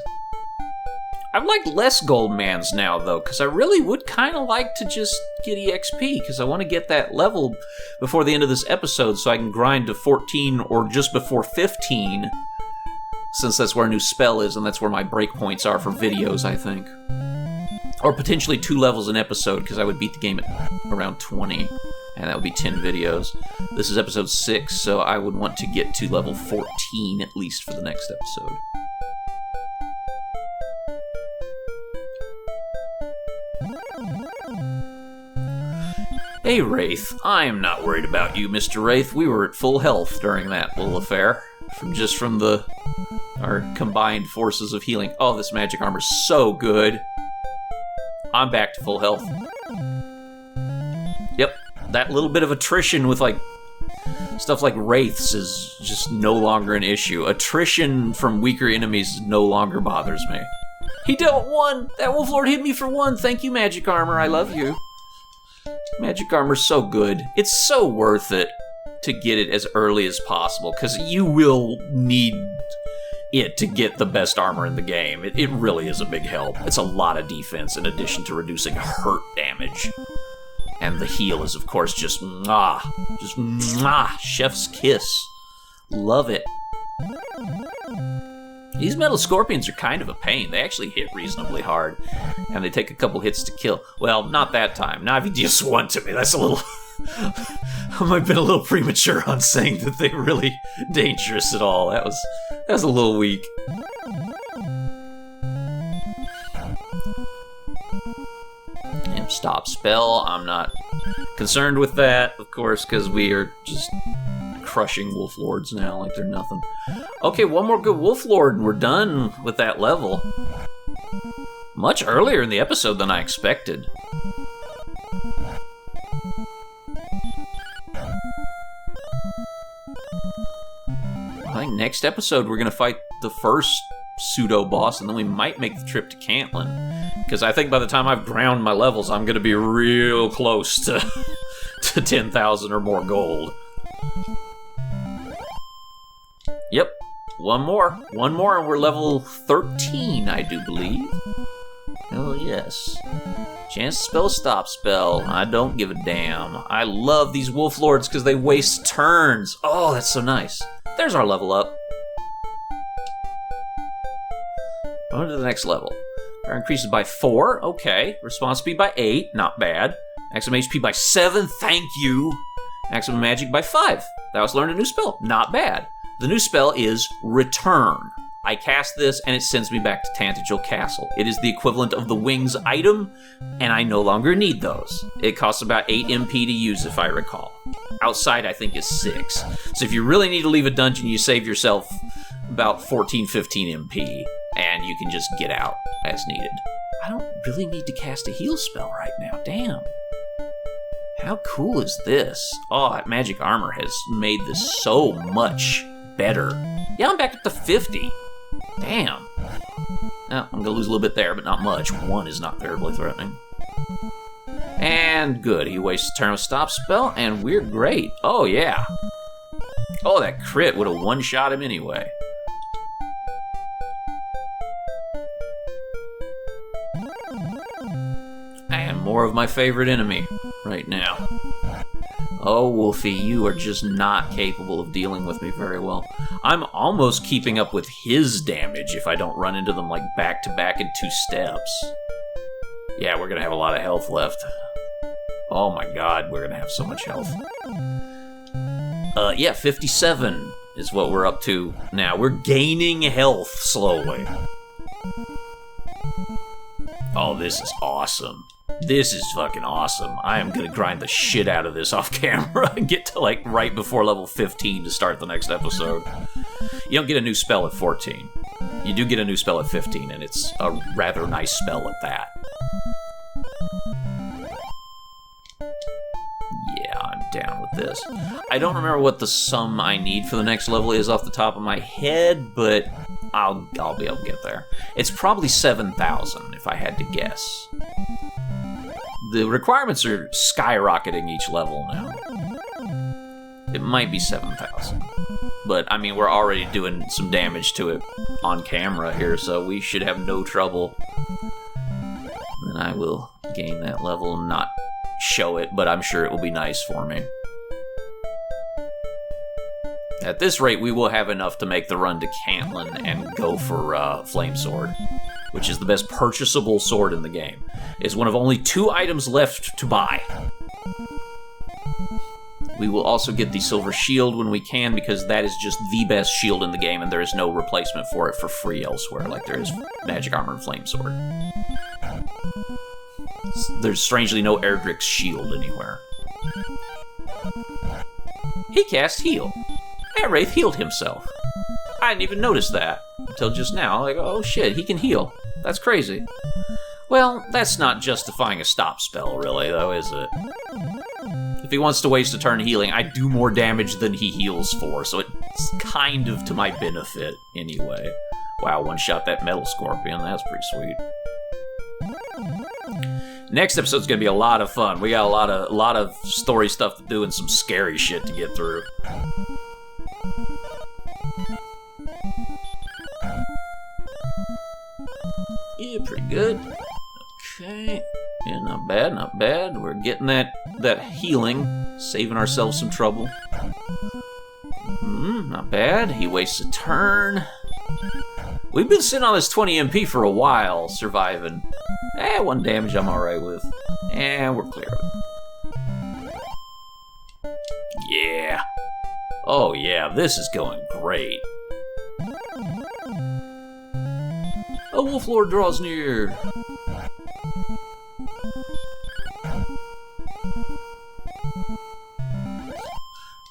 [SPEAKER 1] I'd like less gold mans now, though, because I really would kind of like to just get EXP, because I want to get that level before the end of this episode so I can grind to 14 or just before 15, since that's where a new spell is, and that's where my breakpoints are for videos, I think. Or potentially 2 levels an episode, because I would beat the game at around 20, and that would be 10 videos. This is episode 6, so I would want to get to level 14 at least for the next episode. Hey, Wraith. I am not worried about you, Mr. Wraith. We were at full health during that little affair. From our combined forces of healing. Oh, this magic armor's so good. I'm back to full health. Yep, that little bit of attrition with, like, stuff like Wraiths is just no longer an issue. Attrition from weaker enemies no longer bothers me. He dealt 1! That Wolf Lord hit me for 1! Thank you, magic armor. I love you. Magic armor's so good. It's so worth it to get it as early as possible, because you will need it to get the best armor in the game. It really is a big help. It's a lot of defense in addition to reducing hurt damage. And the heal is, of course, just mwah. Just mwah. Chef's kiss. Love it. These metal scorpions are kind of a pain. They actually hit reasonably hard, and they take a couple hits to kill. Well, not that time. Not if you just one to me. That's a little... I might have been a little premature on saying that they're really dangerous at all. That was a little weak. And stop spell. I'm not concerned with that, of course, because we are just crushing Wolf Lords now like they're nothing. Okay, one more good Wolf Lord and we're done with that level. Much earlier in the episode than I expected. I think next episode we're going to fight the first pseudo-boss, and then we might make the trip to Cantlin. Because I think by the time I've ground my levels, I'm going to be real close to 10,000 or more gold. Yep, one more, and we're level 13, I do believe. Oh, yes. Chance to spell a stop spell. I don't give a damn. I love these Wolf Lords because they waste turns. Oh, that's so nice. There's our level up. On to the next level. Power increases by 4. Okay. Response speed by 8. Not bad. Maximum HP by 7. Thank you. Maximum magic by 5. That was learned a new spell. Not bad. The new spell is Return. I cast this, and it sends me back to Tantagel Castle. It is the equivalent of the Wings item, and I no longer need those. It costs about 8 MP to use, if I recall. Outside, I think, is 6. So if you really need to leave a dungeon, you save yourself about 14, 15 MP, and you can just get out as needed. I don't really need to cast a heal spell right now, damn. How cool is this? Oh, that magic armor has made this so much better. Yeah, I'm back up to 50. Damn. Now, I'm going to lose a little bit there, but not much. 1 is not terribly threatening. And good. He wastes a turn with stop spell, and we're great. Oh, yeah. Oh, that crit would have one-shot him anyway. And more of my favorite enemy right now. Oh, Wolfie, you are just not capable of dealing with me very well. I'm almost keeping up with his damage if I don't run into them like back-to-back in 2 steps. Yeah, we're gonna have a lot of health left. Oh my god, we're gonna have so much health. Yeah, 57 is what we're up to now. We're gaining health slowly. Oh, this is awesome. This is fucking awesome. I am gonna grind the shit out of this off camera and get to like right before level 15 to start the next episode. You don't get a new spell at 14. You do get a new spell at 15, and it's a rather nice spell at that. Yeah, I'm down with this. I don't remember what the sum I need for the next level is off the top of my head, but I'll be able to get there. It's probably 7,000 if I had to guess. The requirements are skyrocketing each level now. It might be 7,000. But, I mean, we're already doing some damage to it on camera here, so we should have no trouble. Then I will gain that level and not show it, but I'm sure it will be nice for me. At this rate, we will have enough to make the run to Cantlin and go for Flame Sword, which is the best purchasable sword in the game. It's one of only 2 items left to buy. We will also get the Silver Shield when we can, because that is just the best shield in the game, and there is no replacement for it for free elsewhere, like there is Magic Armor and Flame Sword. There's strangely no Erdrick's shield anywhere. He cast Heal. And Wraith healed himself. I didn't even notice that until just now. Like, oh shit, he can heal. That's crazy. Well, that's not justifying a stop spell, really, though, is it? If he wants to waste a turn healing, I do more damage than he heals for, so it's kind of to my benefit, anyway. Wow, one-shot that Metal Scorpion. That's pretty sweet. Next episode's gonna be a lot of fun. We got a lot of story stuff to do and some scary shit to get through. Yeah, pretty good. Okay. Yeah, not bad, not bad. We're getting that healing, saving ourselves some trouble. Not bad. He wastes a turn. We've been sitting on this 20 MP for a while, surviving. 1 damage I'm alright with. And we're clear of it. Yeah. Oh yeah, this is going great. A wolf lord draws near.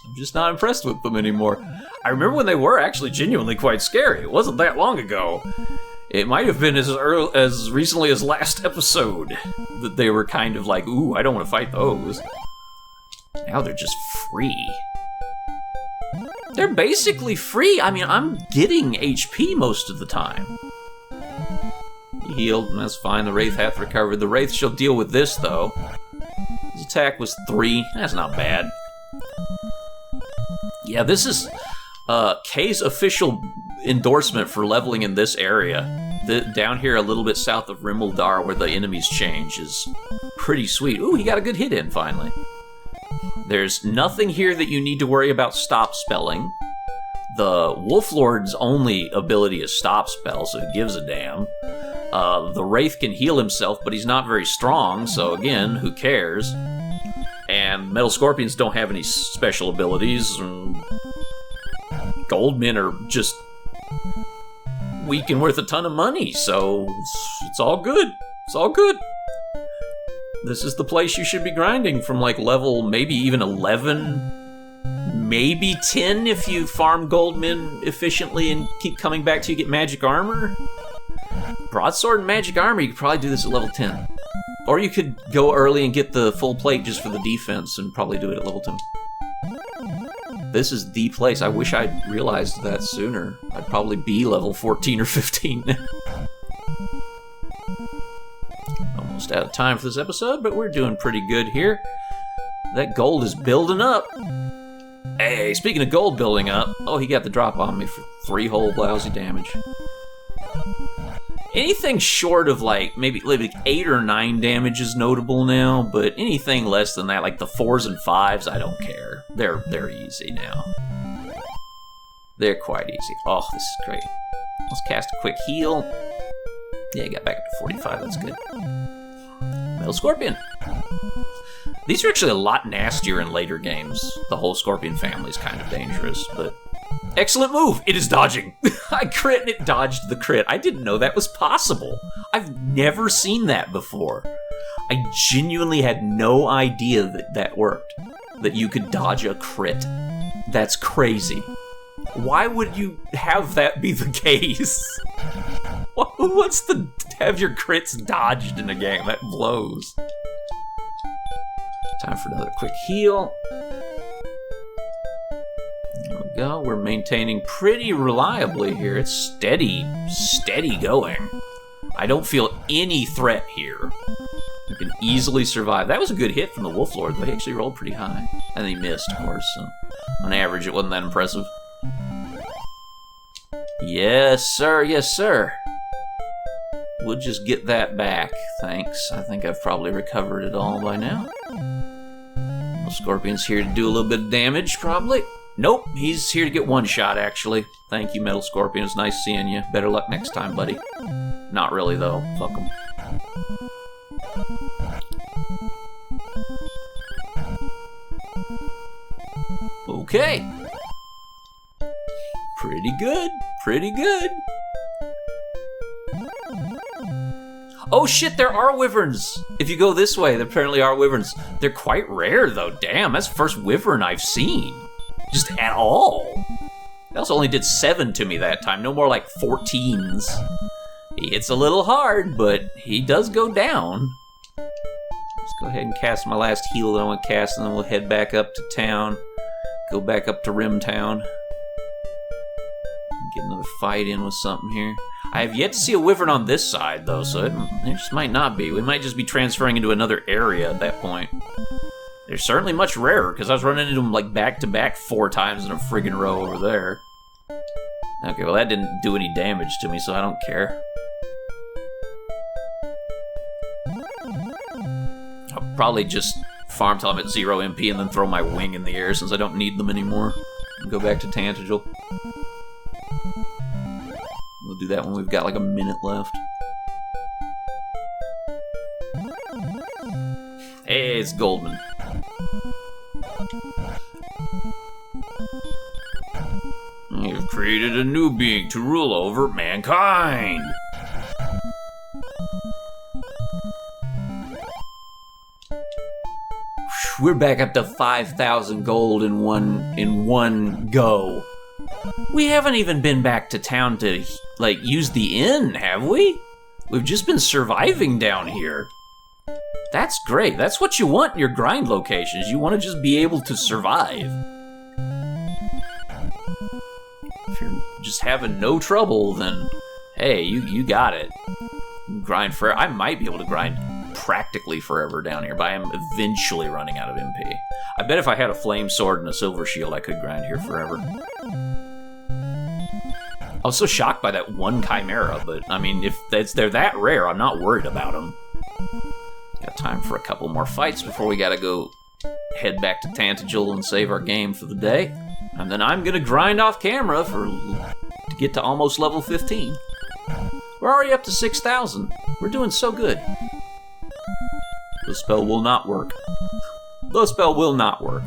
[SPEAKER 1] I'm just not impressed with them anymore. I remember when they were actually genuinely quite scary. It wasn't that long ago. It might have been as recently as last episode that they were kind of like, ooh, I don't want to fight those. Now they're just free. They're basically free. I mean, I'm getting HP most of the time. He healed, and that's fine. The Wraith hath recovered. The Wraith shall deal with this, though. His attack was 3. That's not bad. Yeah, this is Kay's official endorsement for leveling in this area. Down here a little bit south of Rimmildar, where the enemies change, is pretty sweet. Ooh, he got a good hit in, finally. There's nothing here that you need to worry about stop spelling. The Wolf Lord's only ability is stop spell, so who gives a damn? The Wraith can heal himself, but he's not very strong, so again, who cares? And Metal Scorpions don't have any special abilities. Goldmen are just weak and worth a ton of money, so it's all good. It's all good. This is the place you should be grinding from, like, level maybe even 11, maybe 10 if you farm Goldmen efficiently and keep coming back till you get Magic Armor. Broadsword and Magic Armor, you could probably do this at level 10. Or you could go early and get the full plate just for the defense and probably do it at level 10. This is the place. I wish I'd realized that sooner. I'd probably be level 14 or 15 now. Almost out of time for this episode, but we're doing pretty good here. That gold is building up. Hey, speaking of gold building up, oh, he got the drop on me for 3 whole lousy damage. Anything short of like maybe 8 or 9 damage is notable now, but anything less than that, like the 4s and 5s, I don't care. They're easy now. They're quite easy. Oh, this is great. Let's cast a quick heal. Yeah, got back up to 45, that's good. Male Scorpion. These are actually a lot nastier in later games. The whole Scorpion family is kind of dangerous, but... Excellent move! It is dodging! I crit and it dodged the crit. I didn't know that was possible. I've never seen that before. I genuinely had no idea that that worked. That you could dodge a crit. That's crazy. Why would you have that be the case? What's the... have your crits dodged in a game? That blows. Time for another quick heal. There we go. We're maintaining pretty reliably here. It's steady going. I don't feel any threat here. I can easily survive. That was a good hit from the Wolf Lord, though. He actually rolled pretty high. And he missed, of course, so on average it wasn't that impressive. Yes, sir. Yes, sir. We'll just get that back. Thanks. I think I've probably recovered it all by now. Well, Scorpion's here to do a little bit of damage, probably. Nope, he's here to get one shot, actually. Thank you, Metal Scorpion. It's nice seeing you. Better luck next time, buddy. Not really, though. Fuck him. Okay. Pretty good. Pretty good. Oh shit, there are wyverns! If you go this way, there apparently are wyverns. They're quite rare, though. Damn, that's the first wyvern I've seen. Just at all. They also only did 7 to me that time. No more like 14s. He hits a little hard, but he does go down. Let's go ahead and cast my last heal that I want to cast, and then we'll head back up to town. Go back up to Rim Town. Get another fight in with something here. I have yet to see a wyvern on this side, though, so it just might not be. We might just be transferring into another area at that point. They're certainly much rarer, because I was running into them like back-to-back 4 times in a friggin' row over there. Okay, well that didn't do any damage to me, so I don't care. I'll probably just farm till I'm at 0 MP and then throw my wing in the air since I don't need them anymore. And go back to Tantagel. We'll do that when we've got like a minute left. Hey, it's Goldman. You've created a new being to rule over mankind. We're back up to 5,000 gold in one go. We haven't even been back to town to, like, use the inn, have we? We've just been surviving down here. That's great. That's what you want in your grind locations. You want to just be able to survive. If you're just having no trouble, then, hey, you got it. Grind forever. I might be able to grind practically forever down here, but I am eventually running out of MP. I bet if I had a flame sword and a silver shield, I could grind here forever. I was so shocked by that one Chimera, but, I mean, if they're that rare, I'm not worried about them. Got time for a couple more fights before we gotta go head back to Tantagel and save our game for the day. And then I'm gonna grind off camera to get to almost level 15. We're already up to 6,000. We're doing so good. The spell will not work. The spell will not work.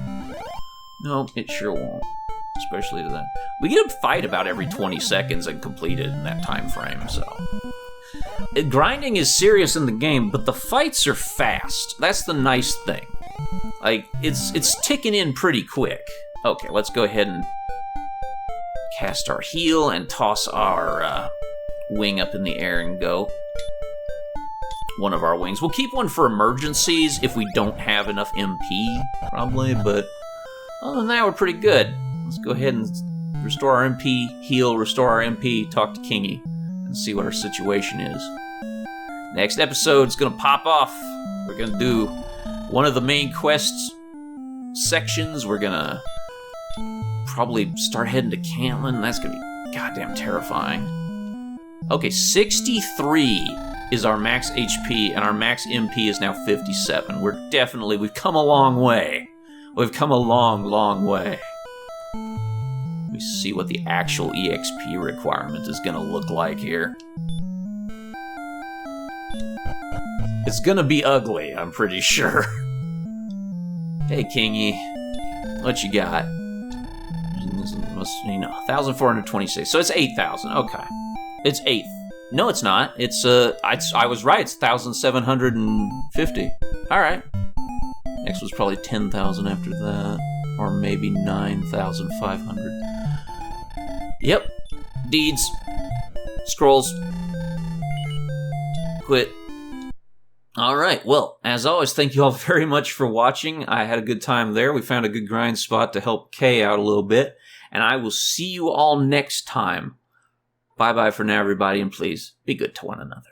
[SPEAKER 1] No, it sure won't. Especially to that. We get a fight about every 20 seconds and complete it in that time frame, so. Grinding is serious in the game, but the fights are fast. That's the nice thing. Like, it's ticking in pretty quick. Okay, let's go ahead and cast our heal and toss our wing up in the air and go. One of our wings. We'll keep one for emergencies if we don't have enough MP, probably, but other than that, we're pretty good. Let's go ahead and restore our MP, heal, restore our MP, talk to Kingy, and see what our situation is. Next episode's gonna pop off. We're gonna do one of the main quests sections. We're gonna probably start heading to Cantlin. That's gonna be goddamn terrifying. Okay, 63 is our max HP, and our max MP is now 57. We've come a long way. We've come a long, long way. Let me see what the actual EXP requirement is gonna look like here. It's gonna be ugly, I'm pretty sure. Hey, Kingy. What you got? 1,426. So it's 8,000. Okay. It's 8th. No, it's not. It's, I was right. It's 1,750. Alright. Next was probably 10,000 after that. Or maybe 9,500. Yep. Deeds. Scrolls. Quit. Alright, well, as always, thank you all very much for watching. I had a good time there. We found a good grind spot to help Kay out a little bit. And I will see you all next time. Bye-bye for now, everybody, and please, be good to one another.